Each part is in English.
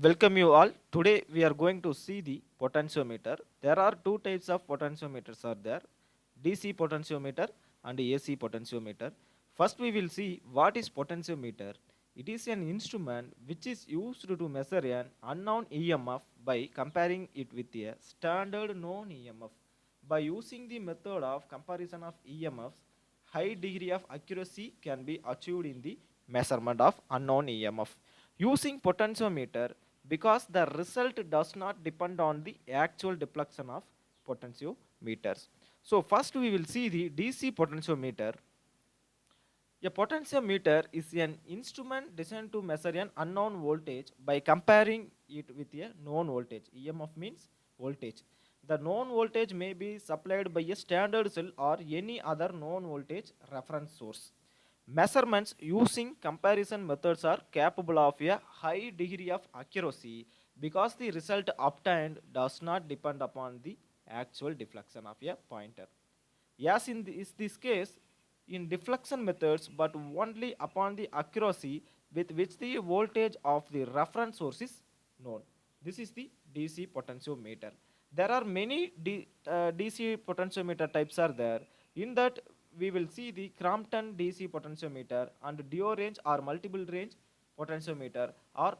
Welcome you all. Today we are going to see the potentiometer. There are two types of potentiometers are there. DC potentiometer and AC potentiometer. First we will see what is potentiometer. It is an instrument which is used to measure an unknown EMF by comparing it with a standard known EMF. By using the method of comparison of EMFs, high degree of accuracy can be achieved in the measurement of unknown EMF. Using potentiometer, because the result does not depend on the actual deflection of potentiometers. So first we will see the DC potentiometer. A potentiometer is an instrument designed to measure an unknown voltage by comparing it with a known voltage. EMF means voltage. The known voltage may be supplied by a standard cell or any other known voltage reference source. Measurements using comparison methods are capable of a high degree of accuracy because the result obtained does not depend upon the actual deflection of a pointer. As in this case, in deflection methods, but only upon the accuracy with which the voltage of the reference source is known. This is the DC potentiometer. There are many DC potentiometer types are there. In that, we will see the Crompton DC potentiometer and dual range or multiple range potentiometer or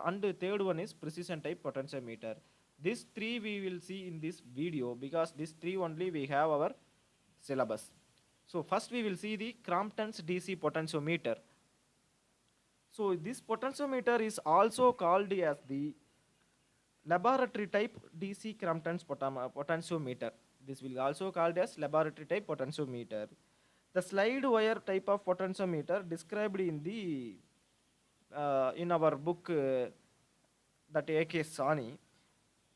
and the third one is precision type potentiometer. These three we will see in this video because these three only we have our syllabus. So first we will see the Crompton's DC potentiometer. So this potentiometer is also called as the laboratory type DC Crompton's potentiometer. This will also called as laboratory type potentiometer. The slide wire type of potentiometer described in the in our book that A.K. Sani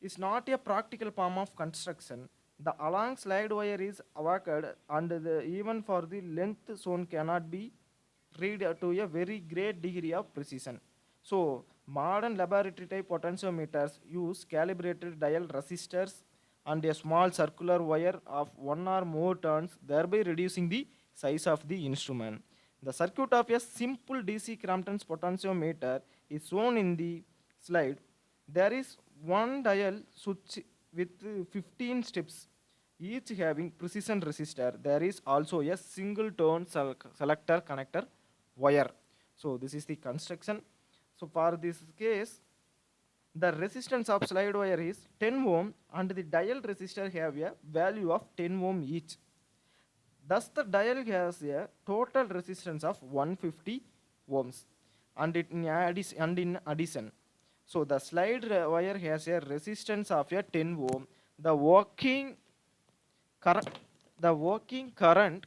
is not a practical form of construction. The along slide wire is awkward and even for the length zone cannot be read to a very great degree of precision. So modern laboratory type potentiometers use calibrated dial resistors and a small circular wire of one or more turns, thereby reducing the size of the instrument. The circuit of a simple DC Crompton's potentiometer is shown in the slide. There is one dial switch with 15 steps, each having precision resistor. There is also a single turn selector connector wire. So this is the construction. So for this case, the resistance of slide wire is 10 ohm and the dial resistor have a value of 10 ohm each. Thus the dial has a total resistance of 150 ohms and in addition. So the slide wire has a resistance of a 10 ohm. Current, the working current,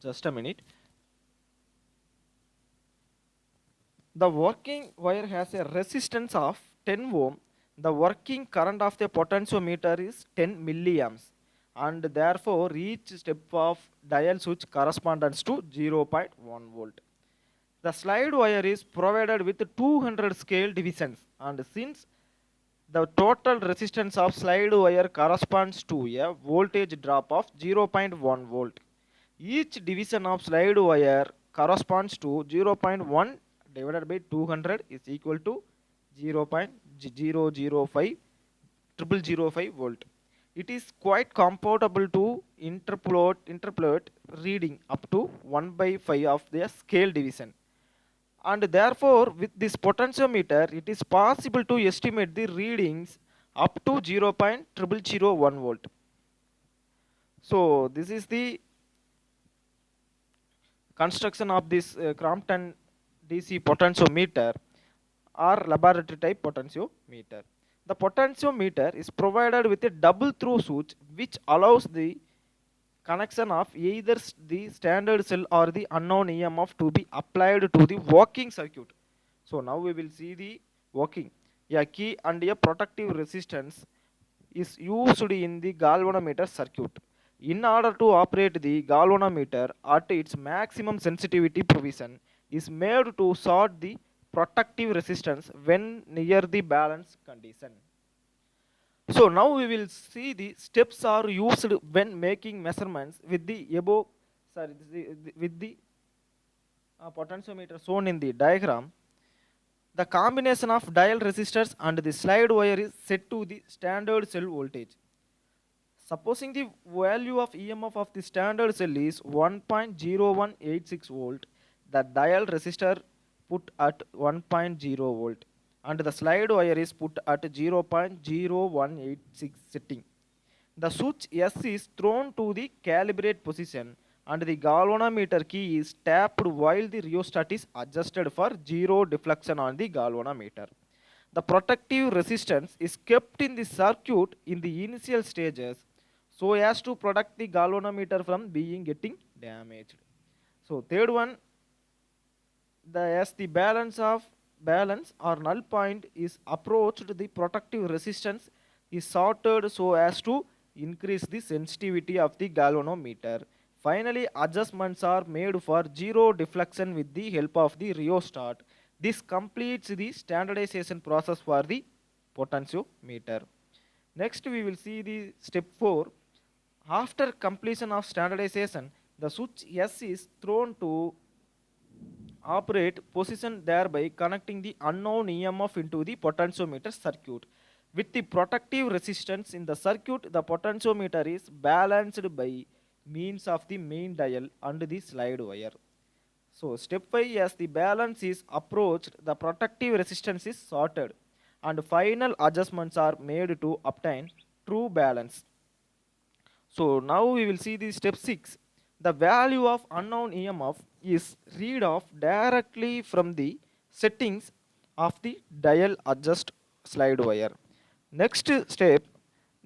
just a minute. The working wire has a resistance of 10 ohm. The working current of the potentiometer is 10 milliamps and therefore each step of dial switch corresponds to 0.1 volt. The slide wire is provided with 200 scale divisions and since the total resistance of slide wire corresponds to a voltage drop of 0.1 volt. Each division of slide wire corresponds to 0.1 divided by 200 is equal to 0.005 volt. It is quite comfortable to interpolate reading up to 1 by 5 of the scale division. And therefore, with this potentiometer, it is possible to estimate the readings up to 0.001 volt. So this is the construction of this Crompton DC potentiometer or laboratory type potentiometer. The potentiometer is provided with a double through switch which allows the connection of either the standard cell or the unknown EMF to be applied to the working circuit. So now we will see the working. A key and a protective resistance is used in the galvanometer circuit. In order to operate the galvanometer at its maximum sensitivity provision is made to sort the protective resistance when near the balance condition. So now we will see the steps are used when making measurements with the above, with the potentiometer shown in the diagram. The combination of dial resistors and the slide wire is set to the standard cell voltage. Supposing the value of EMF of the standard cell is 1.0186 volt, the dial resistor put at 1.0 volt and the slide wire is put at 0.0186 setting. The switch S is thrown to the calibrate position and the galvanometer key is tapped while the rheostat is adjusted for zero deflection on the galvanometer. The protective resistance is kept in the circuit in the initial stages so as to protect the galvanometer from being getting damaged. So third one, as the balance or null point is approached, the protective resistance is sorted so as to increase the sensitivity of the galvanometer. Finally, adjustments are made for zero deflection with the help of the rheostat. This completes the standardization process for the potentiometer. Next, we will see the step 4. After completion of standardization, the switch S is thrown to operate position, thereby connecting the unknown EMF into the potentiometer circuit. With the protective resistance in the circuit, the potentiometer is balanced by means of the main dial and the slide wire. So step 5, as the balance is approached, the protective resistance is sorted and final adjustments are made to obtain true balance. So now we will see the step 6. The value of unknown EMF is read off directly from the settings of the dial adjust slide wire. Next step,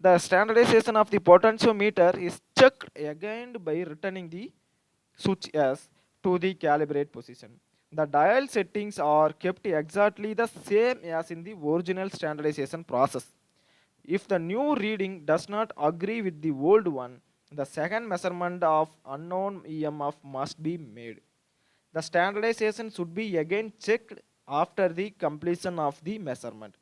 the standardization of the potentiometer is checked again by returning the switch S to the calibrate position. The dial settings are kept exactly the same as in the original standardization process. If the new reading does not agree with the old one, the second measurement of unknown EMF must be made. The standardization should be again checked after the completion of the measurement.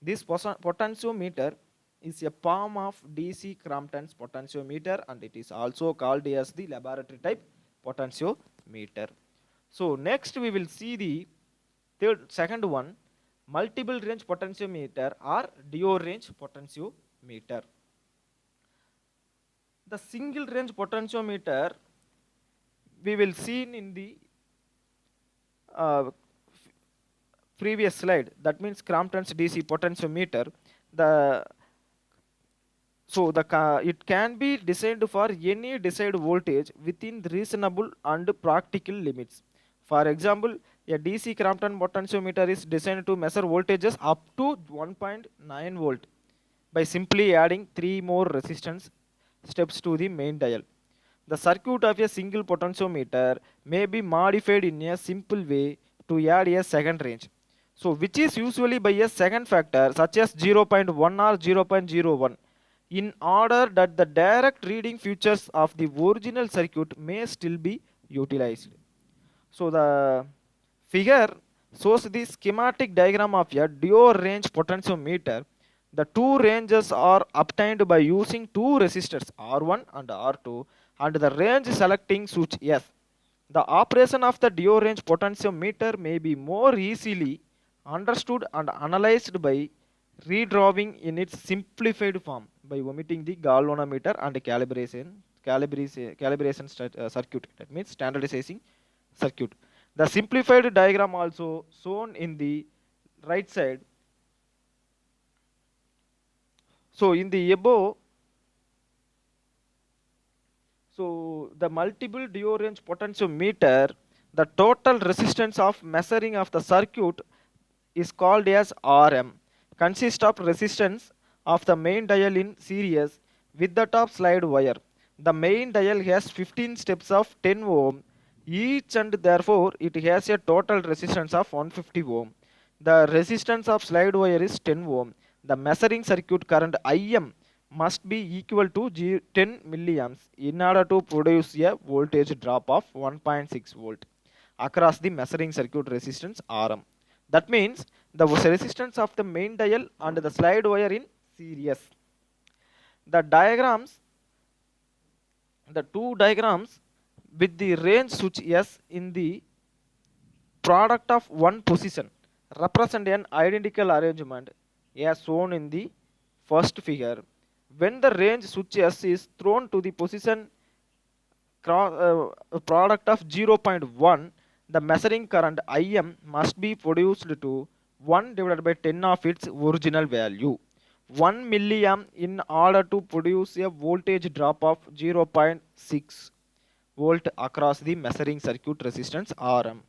This potentiometer is a form of DC Crampton's potentiometer and it is also called as the laboratory type potentiometer. So next we will see the second one, multiple range potentiometer or dual range potentiometer. The single range potentiometer we will see in the previous slide, that means Crampton's DC potentiometer. It can be designed for any desired voltage within reasonable and practical limits. For example, a DC Crampton potentiometer is designed to measure voltages up to 1.9 volt by simply adding 3 more resistance steps to the main dial. The circuit of a single potentiometer may be modified in a simple way to add a second range. So which is usually by a second factor such as 0.1 or 0.01 in order that the direct reading features of the original circuit may still be utilized. So the figure shows the schematic diagram of a dual range potentiometer. The two ranges are obtained by using two resistors R1 and R2 and the range selecting switch S. The operation of the dual range potentiometer may be more easily understood and analyzed by redrawing in its simplified form by omitting the galvanometer and calibration circuit, that means standardizing circuit. The simplified diagram also shown in the right side. So in the above, so the multiple dual range potentiometer, the total resistance of measuring of the circuit is called as RM, consists of resistance of the main dial in series with the top slide wire. The main dial has 15 steps of 10 ohm each and therefore it has a total resistance of 150 ohm. The resistance of slide wire is 10 ohm. The measuring circuit current IM must be equal to 10 milliamps in order to produce a voltage drop of 1.6 volt across the measuring circuit resistance RM. That means the resistance of the main dial and the slide wire in series. The two diagrams with the range switch S in the product of one position represent an identical arrangement as shown in the first figure. When the range switch S is thrown to the position product of 0.1, the measuring current Im must be produced to 1 divided by 10 of its original value, 1 milliamp, in order to produce a voltage drop of 0.6 volt across the measuring circuit resistance Rm.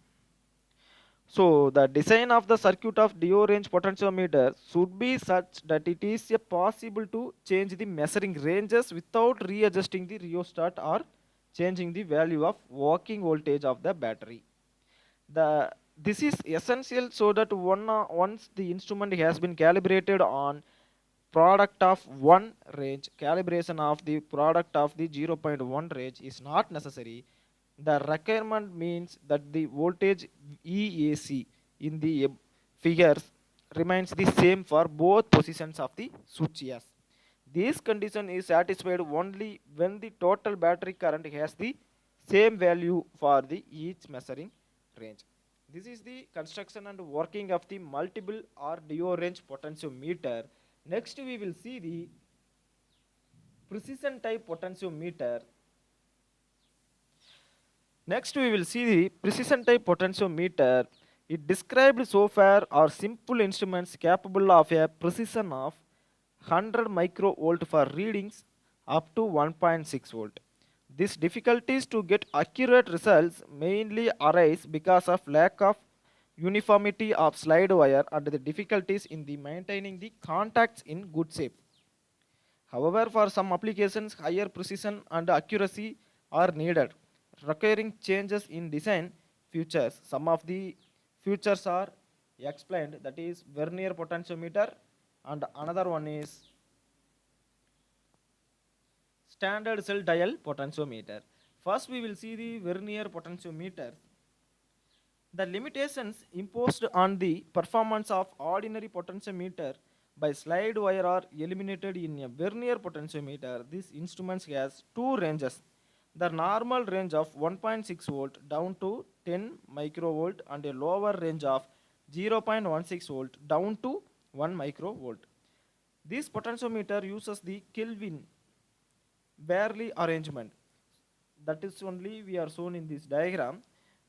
So the design of the circuit of DO range potentiometer should be such that it is possible to change the measuring ranges without readjusting the rheostat or changing the value of working voltage of the battery. This is essential so that once the instrument has been calibrated on product of 1 range, calibration of the product of the 0.1 range is not necessary. The requirement means that the voltage EAC in the figures remains the same for both positions of the switch S. This condition is satisfied only when the total battery current has the same value for the each measuring range. This is the construction and working of the multiple or DO range potentiometer. Next we will see the precision type potentiometer. Next we will see the precision type potentiometer. It described so far are simple instruments capable of a precision of 100 microvolt for readings up to 1.6 volt. These difficulties to get accurate results mainly arise because of lack of uniformity of slide wire and the difficulties in the maintaining the contacts in good shape. However, for some applications, higher precision and accuracy are needed, requiring changes in design features. Some of the features are explained, that is vernier potentiometer, and another one is standard cell dial potentiometer. First, we will see the vernier potentiometer. The limitations imposed on the performance of ordinary potentiometer by slide wire are eliminated in a vernier potentiometer. This instrument has two ranges. The normal range of 1.6 volt down to 10 microvolt and a lower range of 0.16 volt down to 1 microvolt. This potentiometer uses the Kelvin Barely arrangement. That is only we are shown in this diagram.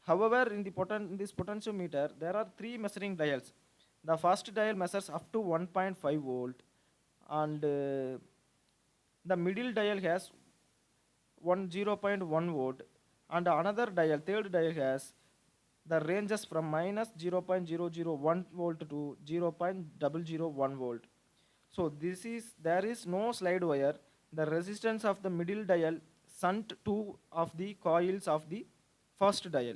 However, in this potentiometer, there are three measuring dials. The first dial measures up to 1.5 volt, and the middle dial has 0.1 volt, and another dial, third dial, has the ranges from minus 0.001 volt to 0.001 volt. So there is no slide wire. The resistance of the middle dial shunt two of the coils of the first dial.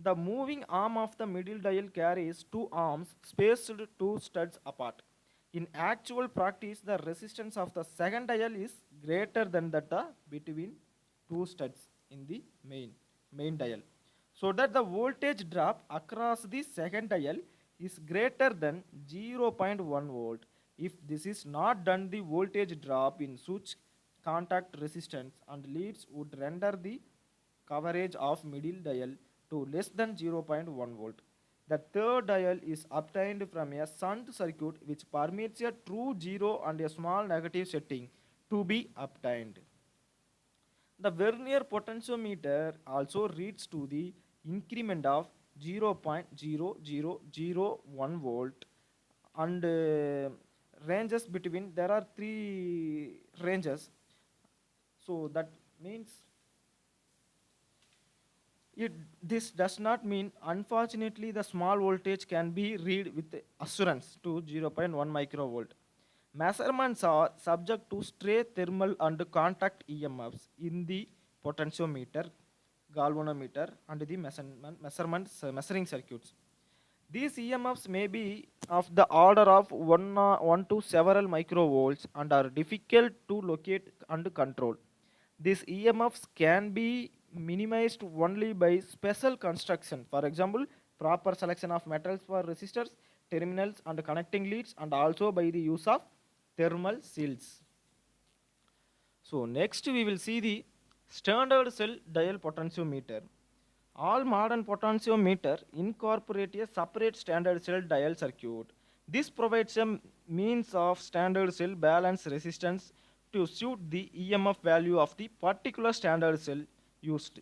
The moving arm of the middle dial carries two arms spaced two studs apart. In actual practice, the resistance of the second dial is greater than that between two studs in the main dial, so that the voltage drop across the second dial is greater than 0.1 volt. If this is not done, the voltage drop in switch contact resistance and leads would render the coverage of middle dial to less than 0.1 volt. The third dial is obtained from a shunt circuit which permits a true zero and a small negative setting to be obtained. The vernier potentiometer also reads to the increment of 0.0001 volt and ranges between, there are three ranges. So that means this does not mean, unfortunately, the small voltage can be read with assurance to 0.1 microvolt. Measurements are subject to stray thermal and contact EMFs in the potentiometer, galvanometer, and the measuring circuits. These EMFs may be of the order of 1 to several microvolts and are difficult to locate and control. These EMFs can be minimized only by special construction. For example, proper selection of metals for resistors, terminals, and connecting leads, and also by the use of thermal shields. So next we will see the standard cell dial potentiometer. All modern potentiometer incorporate a separate standard cell dial circuit. This provides a means of standard cell balance resistance to suit the EMF value of the particular standard cell used.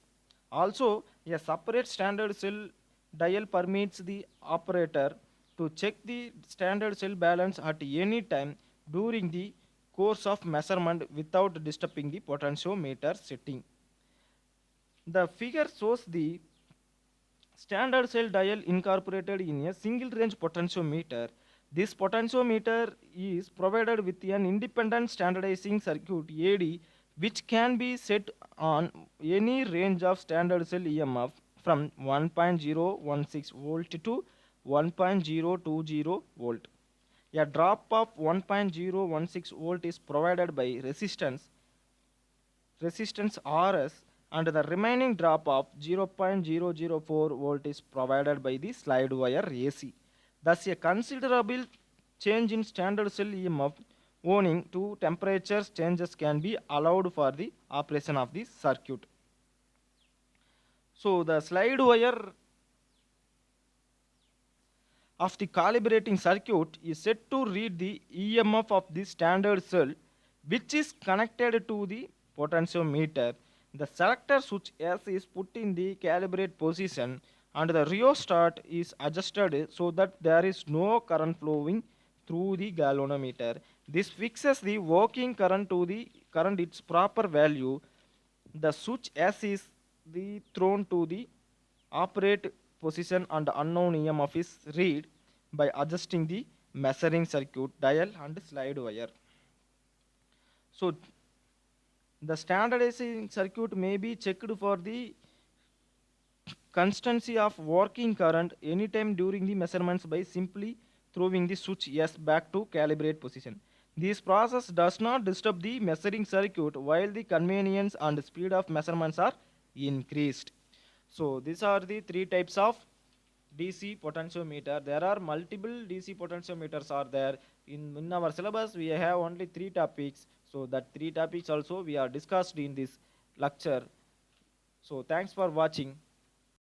Also, a separate standard cell dial permits the operator to check the standard cell balance at any time during the course of measurement without disturbing the potentiometer setting. The figure shows the standard cell dial incorporated in a single range potentiometer. This potentiometer is provided with an independent standardizing circuit AD which can be set on any range of standard cell EMF from 1.016 volt to 1.020 volt. A drop of 1.016 volt is provided by resistance Rs, and the remaining drop of 0.004 volt is provided by the slide wire AC. Thus, a considerable change in standard cell EMF owing to temperature changes can be allowed for the operation of the circuit. So, the slide wire of the calibrating circuit is set to read the EMF of the standard cell which is connected to the potentiometer. The selector switch S is put in the calibrate position and the rheostat is adjusted so that there is no current flowing through the galvanometer. This fixes the working current to the current its proper value. The switch S is thrown to the operate position and unknown EMF is read by adjusting the measuring circuit dial and slide wire. So the standardizing circuit may be checked for the constancy of working current anytime during the measurements by simply throwing the switch S back to calibrate position. This process does not disturb the measuring circuit while the convenience and speed of measurements are increased. So these are the three types of DC potentiometer. There are multiple DC potentiometers are there. In our syllabus, we have only three topics. So that three topics also we are discussed in this lecture. So thanks for watching.